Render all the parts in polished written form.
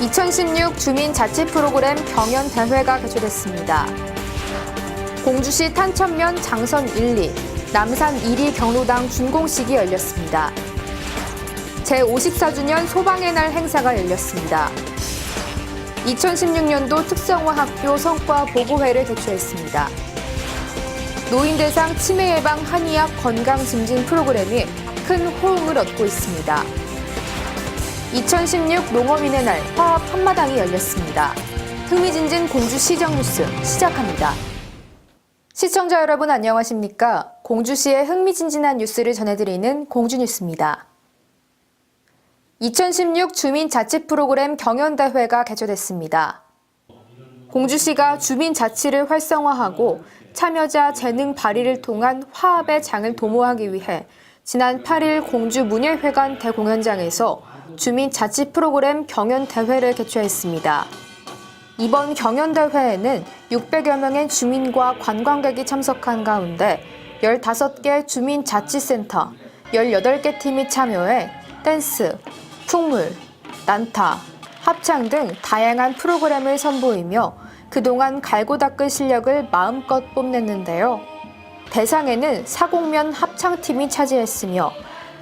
2016 주민자치 프로그램 경연대회가 개최됐습니다. 공주시 탄천면 장선 1, 2, 남산 1위 경로당 준공식이 열렸습니다. 제54주년 소방의 날 행사가 열렸습니다. 2016년도 특성화학교 성과 보고회를 개최했습니다. 노인 대상 치매 예방 한의학 건강 증진 프로그램이 큰 호응을 얻고 있습니다. 2016 농어민의 날 화합 한마당이 열렸습니다. 흥미진진 공주시정 뉴스 시작합니다. 시청자 여러분 안녕하십니까? 공주시의 흥미진진한 뉴스를 전해드리는 공주뉴스입니다. 2016 주민자치 프로그램 경연대회가 개최됐습니다. 공주시가 주민자치를 활성화하고 참여자 재능 발휘를 통한 화합의 장을 도모하기 위해 지난 8일 공주문예회관 대공연장에서 주민자치 프로그램 경연대회를 개최했습니다. 이번 경연대회에는 600여 명의 주민과 관광객이 참석한 가운데 15개 주민자치센터, 18개 팀이 참여해 댄스, 풍물, 난타, 합창 등 다양한 프로그램을 선보이며 그동안 갈고 닦은 실력을 마음껏 뽐냈는데요. 대상에는 사곡면 합창팀이 차지했으며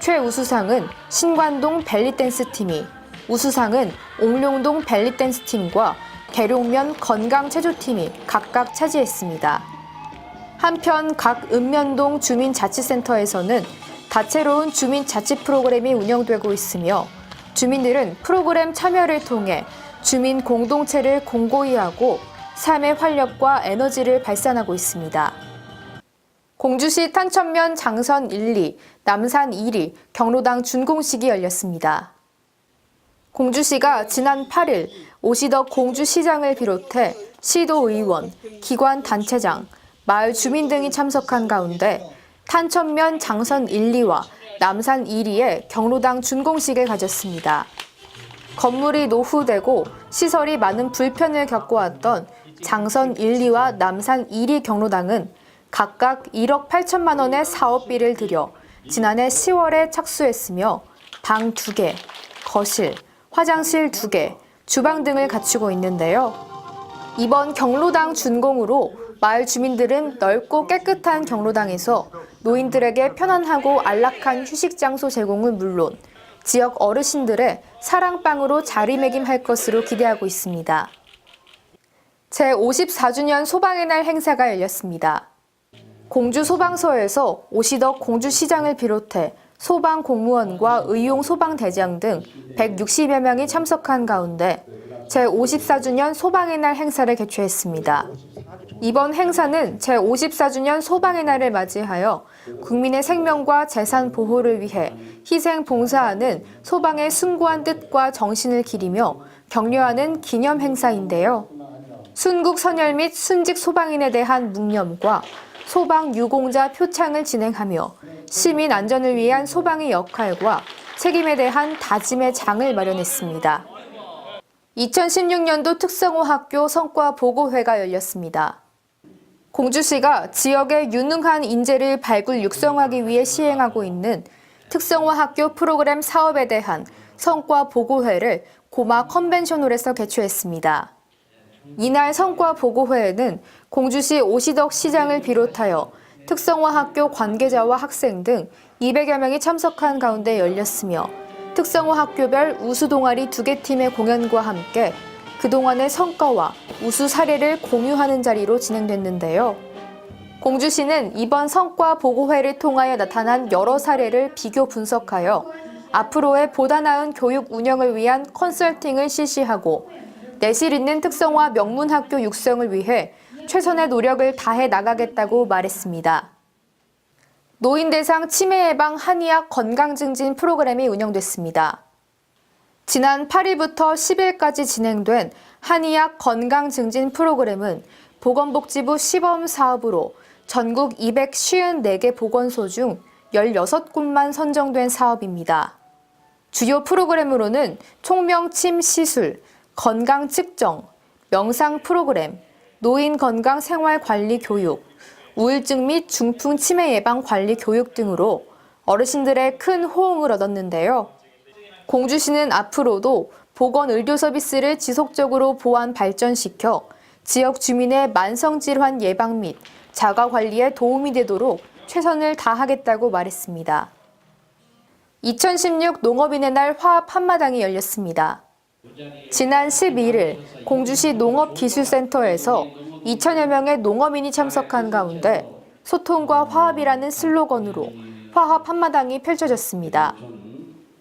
최우수상은 신관동 벨리댄스팀이, 우수상은 옥룡동 벨리댄스팀과 계룡면 건강체조팀이 각각 차지했습니다. 한편 각 읍면동 주민자치센터에서는 다채로운 주민자치 프로그램이 운영되고 있으며 주민들은 프로그램 참여를 통해 주민 공동체를 공고히 하고 삶의 활력과 에너지를 발산하고 있습니다. 공주시 탄천면 장선 1, 2, 남산 1위 경로당 준공식이 열렸습니다. 공주시가 지난 8일 오시덕 공주시장을 비롯해 시도의원, 기관 단체장, 마을 주민 등이 참석한 가운데 탄천면 장선 1, 2와 남산 1위의 경로당 준공식을 가졌습니다. 건물이 노후되고 시설이 많은 불편을 겪어왔던 장선 1, 2와 남산 1위 경로당은 각각 1억 8천만 원의 사업비를 들여 지난해 10월에 착수했으며 방 2개, 거실, 화장실 2개, 주방 등을 갖추고 있는데요. 이번 경로당 준공으로 마을 주민들은 넓고 깨끗한 경로당에서 노인들에게 편안하고 안락한 휴식 장소 제공은 물론 지역 어르신들의 사랑방으로 자리매김할 것으로 기대하고 있습니다. 제54주년 소방의 날 행사가 열렸습니다. 공주 소방서에서 오시덕 공주시장을 비롯해 소방 공무원과 의용 소방대장 등 160여 명이 참석한 가운데 제54주년 소방의 날 행사를 개최했습니다. 이번 행사는 제54주년 소방의 날을 맞이하여 국민의 생명과 재산 보호를 위해 희생 봉사하는 소방의 숭고한 뜻과 정신을 기리며 격려하는 기념 행사인데요. 순국 선열 및 순직 소방인에 대한 묵념과 소방 유공자 표창을 진행하며 시민 안전을 위한 소방의 역할과 책임에 대한 다짐의 장을 마련했습니다. 2016년도 특성화학교 성과 보고회가 열렸습니다. 공주시가 지역의 유능한 인재를 발굴 육성하기 위해 시행하고 있는 특성화학교 프로그램 사업에 대한 성과 보고회를 고마 컨벤션홀에서 개최했습니다. 이날 성과 보고회에는 공주시 오시덕 시장을 비롯하여 특성화학교 관계자와 학생 등 200여 명이 참석한 가운데 열렸으며 특성화학교별 우수 동아리 2개 팀의 공연과 함께 그동안의 성과와 우수 사례를 공유하는 자리로 진행됐는데요. 공주시는 이번 성과 보고회를 통하여 나타난 여러 사례를 비교 분석하여 앞으로의 보다 나은 교육 운영을 위한 컨설팅을 실시하고 내실 있는 특성화 명문학교 육성을 위해 최선의 노력을 다해 나가겠다고 말했습니다. 노인 대상 치매 예방 한의학 건강 증진 프로그램이 운영됐습니다. 지난 8일부터 10일까지 진행된 한의학 건강 증진 프로그램은 보건복지부 시범 사업으로 전국 254개 보건소 중 16곳만 선정된 사업입니다. 주요 프로그램으로는 총명침 시술, 건강 측정, 명상 프로그램, 노인 건강 생활 관리 교육, 우울증 및 중풍 치매 예방 관리 교육 등으로 어르신들의 큰 호응을 얻었는데요. 공주시는 앞으로도 보건 의료 서비스를 지속적으로 보완 발전시켜 지역 주민의 만성질환 예방 및 자가 관리에 도움이 되도록 최선을 다하겠다고 말했습니다. 2016 농업인의 날 화합 한마당이 열렸습니다. 지난 11일 공주시 농업기술센터에서 2천여 명의 농업인이 참석한 가운데 소통과 화합이라는 슬로건으로 화합 한마당이 펼쳐졌습니다.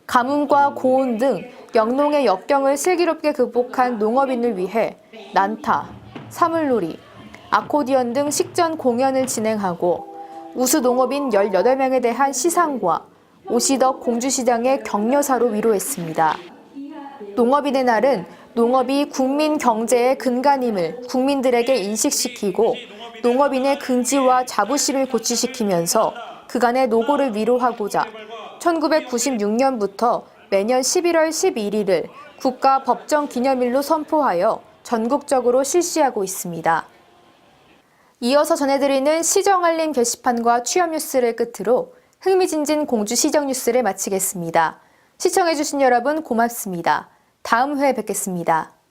가뭄과 고온 등 영농의 역경을 슬기롭게 극복한 농업인을 위해 난타, 사물놀이, 아코디언 등 식전 공연을 진행하고 우수 농업인 18명에 대한 시상과 오시덕 공주시장의 격려사로 위로했습니다. 농업인의 날은 농업이 국민 경제의 근간임을 국민들에게 인식시키고 농업인의 긍지와 자부심을 고취시키면서 그간의 노고를 위로하고자 1996년부터 매년 11월 11일을 국가 법정 기념일로 선포하여 전국적으로 실시하고 있습니다. 이어서 전해드리는 시정알림 게시판과 취업 뉴스를 끝으로 흥미진진 공주시정 뉴스를 마치겠습니다. 시청해주신 여러분 고맙습니다. 다음 회에 뵙겠습니다.